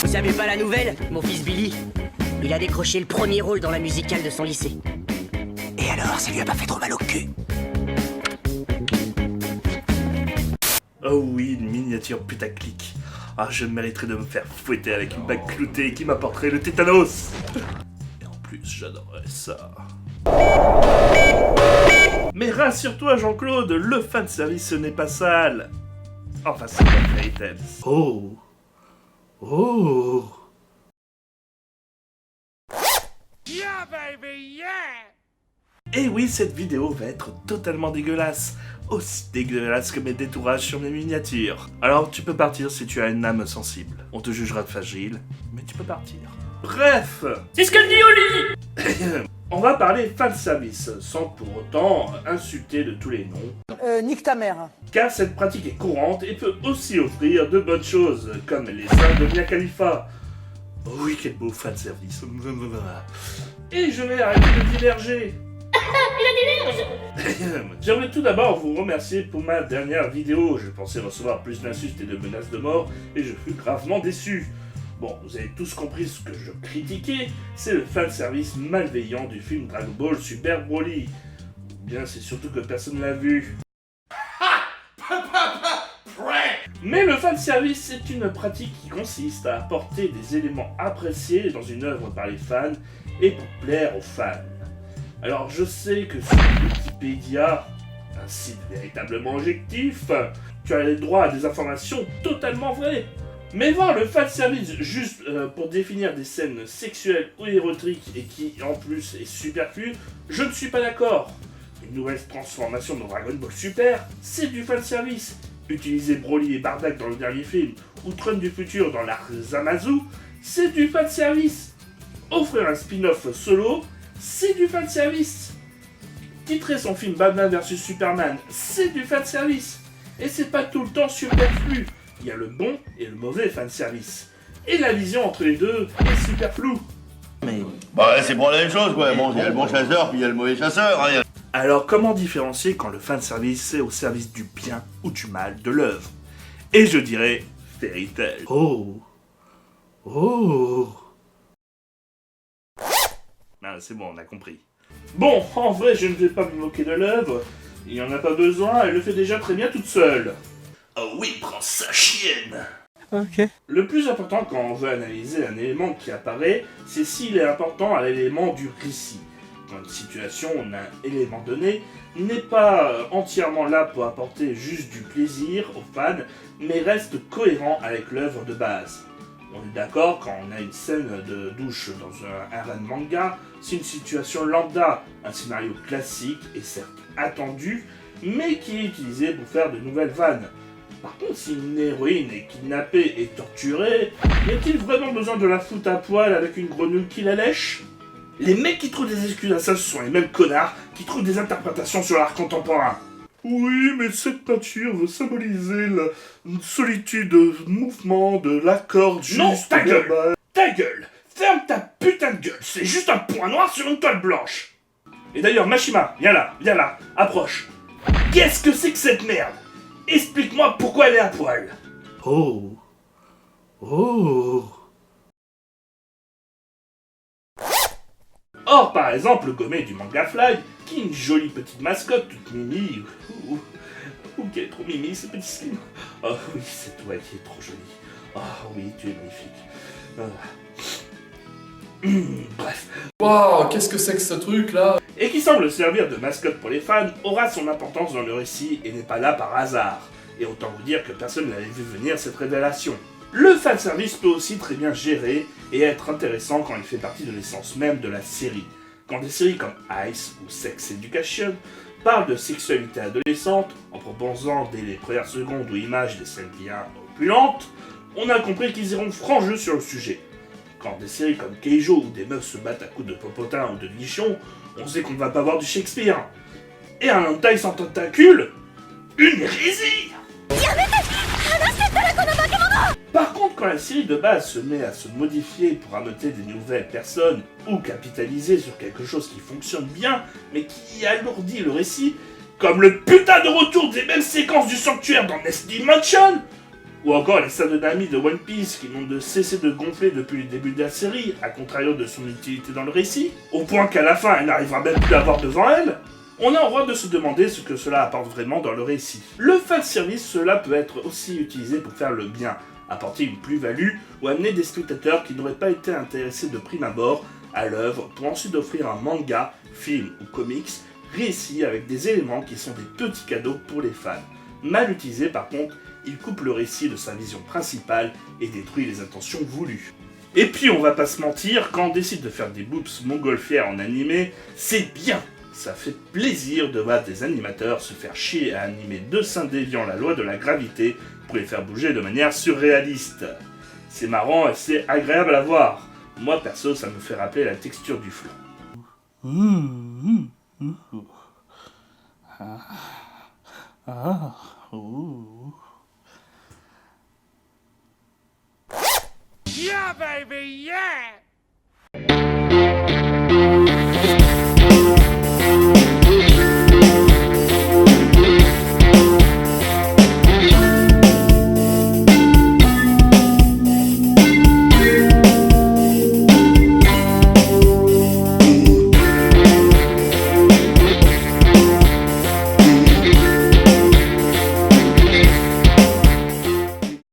Vous savez pas la nouvelle? Mon fils Billy, il a décroché le premier rôle dans la musicale de son lycée. Et alors, ça lui a pas fait trop mal au cul? Oh oui, une miniature putaclic. Ah, je mériterais de me faire fouetter avec une bague cloutée qui m'apporterait le tétanos. Et en plus, j'adorerais ça. Mais rassure-toi, Jean-Claude, le fanservice ce n'est pas sale. Enfin, c'est pas Fairy Tail. Oh. Oh. Yeah, baby, yeah! Et oui, cette vidéo va être totalement dégueulasse. Aussi dégueulasse que mes détourages sur mes miniatures. Alors, tu peux partir si tu as une âme sensible. On te jugera de fragile, mais tu peux partir. Bref. C'est ce qu'elle dit Oli. On va parler fanservice, sans pour autant insulter de tous les noms. Nique ta mère. Car cette pratique est courante et peut aussi offrir de bonnes choses, comme les seins de Mia Khalifa. Oh oui, quel beau fanservice. Et je vais arrêter de diverger. J'aimerais tout d'abord vous remercier pour ma dernière vidéo. Je pensais recevoir plus d'insultes et de menaces de mort, et je fus gravement déçu. Bon, vous avez tous compris ce que je critiquais, c'est le fanservice malveillant du film Dragon Ball Super Broly. Ou bien c'est surtout que personne l'a vu. Mais le fanservice, c'est une pratique qui consiste à apporter des éléments appréciés dans une œuvre par les fans et pour plaire aux fans. Alors je sais que sur Wikipédia, un site véritablement objectif, tu as le droit à des informations totalement vraies. Mais voir le fanservice juste pour définir des scènes sexuelles ou érotiques et qui en plus est superflu, je ne suis pas d'accord. Une nouvelle transformation dans Dragon Ball Super, c'est du fanservice. Utiliser Broly et Bardock dans le dernier film, ou Trunks du futur dans l'arc Zamasu, c'est du fanservice. Offrir un spin-off solo, c'est du fanservice. Titrer son film Batman vs Superman, c'est du fanservice. Et c'est pas tout le temps superflu. Il y a le bon et le mauvais fanservice. Et la vision entre les deux est super floue. Mais... Bah c'est pour la même chose quoi, bon, il y a le bon chasseur puis il y a le mauvais chasseur, hein. Alors comment différencier quand le fanservice est au service du bien ou du mal de l'œuvre? Et je dirais Fairy Tail. Oh. Oh. Ah, c'est bon, on a compris. Bon, en vrai, je ne vais pas me moquer de l'œuvre. Il n'y en a pas besoin, elle le fait déjà très bien toute seule. Oh oui, prends ça, chienne! Ok. Le plus important quand on veut analyser un élément qui apparaît, c'est s'il est important à l'élément du récit. Quand une situation ou un élément donné n'est pas entièrement là pour apporter juste du plaisir aux fans, mais reste cohérent avec l'œuvre de base. On est d'accord quand on a une scène de douche dans un harem manga, c'est une situation lambda, un scénario classique et certes attendu, mais qui est utilisé pour faire de nouvelles vannes. Par contre, si une héroïne est kidnappée et torturée, y a-t-il vraiment besoin de la foutre à poil avec une grenouille qui la lèche? Les mecs qui trouvent des excuses à ça, ce sont les mêmes connards qui trouvent des interprétations sur l'art contemporain. Oui, mais cette peinture veut symboliser la solitude de mouvement, de l'accord juste... Non, ta gueule! Ta gueule! Ferme ta putain de gueule! C'est juste un point noir sur une toile blanche! Et d'ailleurs, Mashima, viens là, approche. Qu'est-ce que c'est que cette merde? Explique-moi pourquoi elle est à poil. Oh. Oh. Or, par exemple, le gomet du manga Fly, qui est une jolie petite mascotte toute mimi. Ouh, qu'elle est trop mimi, ce petit slim. Oh oui, c'est toi qui est trop jolie. Oh oui, tu es magnifique. Bref. Waouh, qu'est-ce que c'est que ce truc là? Et qui semble servir de mascotte pour les fans, aura son importance dans le récit et n'est pas là par hasard. Et autant vous dire que personne n'avait vu venir cette révélation. Le fanservice peut aussi très bien gérer et être intéressant quand il fait partie de l'essence même de la série. Quand des séries comme Ice ou Sex Education parlent de sexualité adolescente, en proposant dès les premières secondes ou images des scènes bien opulentes, on a compris qu'ils iront franc jeu sur le sujet. Quand des séries comme Keijo où des meufs se battent à coups de popotin ou de nichons, on sait qu'on ne va pas voir du Shakespeare. Et un hentai sans tentacules, une hérésie! Par contre, quand la série de base se met à se modifier pour ameuter des nouvelles personnes ou capitaliser sur quelque chose qui fonctionne bien mais qui alourdit le récit, comme le putain de retour des mêmes séquences du sanctuaire dans Next Dimension, Ou encore les salles d'amis de One Piece qui n'ont de cesser de gonfler depuis le début de la série, à contrario de son utilité dans le récit, au point qu'à la fin elle n'arrivera même plus à voir devant elle. On a le droit de se demander ce que cela apporte vraiment dans le récit. Le fanservice, cela peut être aussi utilisé pour faire le bien, apporter une plus-value ou amener des spectateurs qui n'auraient pas été intéressés de prime abord à l'œuvre pour ensuite offrir un manga, film ou comics récit avec des éléments qui sont des petits cadeaux pour les fans. Mal utilisé par contre, il coupe le récit de sa vision principale et détruit les intentions voulues. Et puis on va pas se mentir, quand on décide de faire des boobs montgolfières en animé, c'est bien. Ça fait plaisir de voir des animateurs se faire chier à animer deux seins déviant la loi de la gravité pour les faire bouger de manière surréaliste. C'est marrant et c'est agréable à voir. Moi perso, ça me fait rappeler la texture du flanc. Yeah, baby, yeah!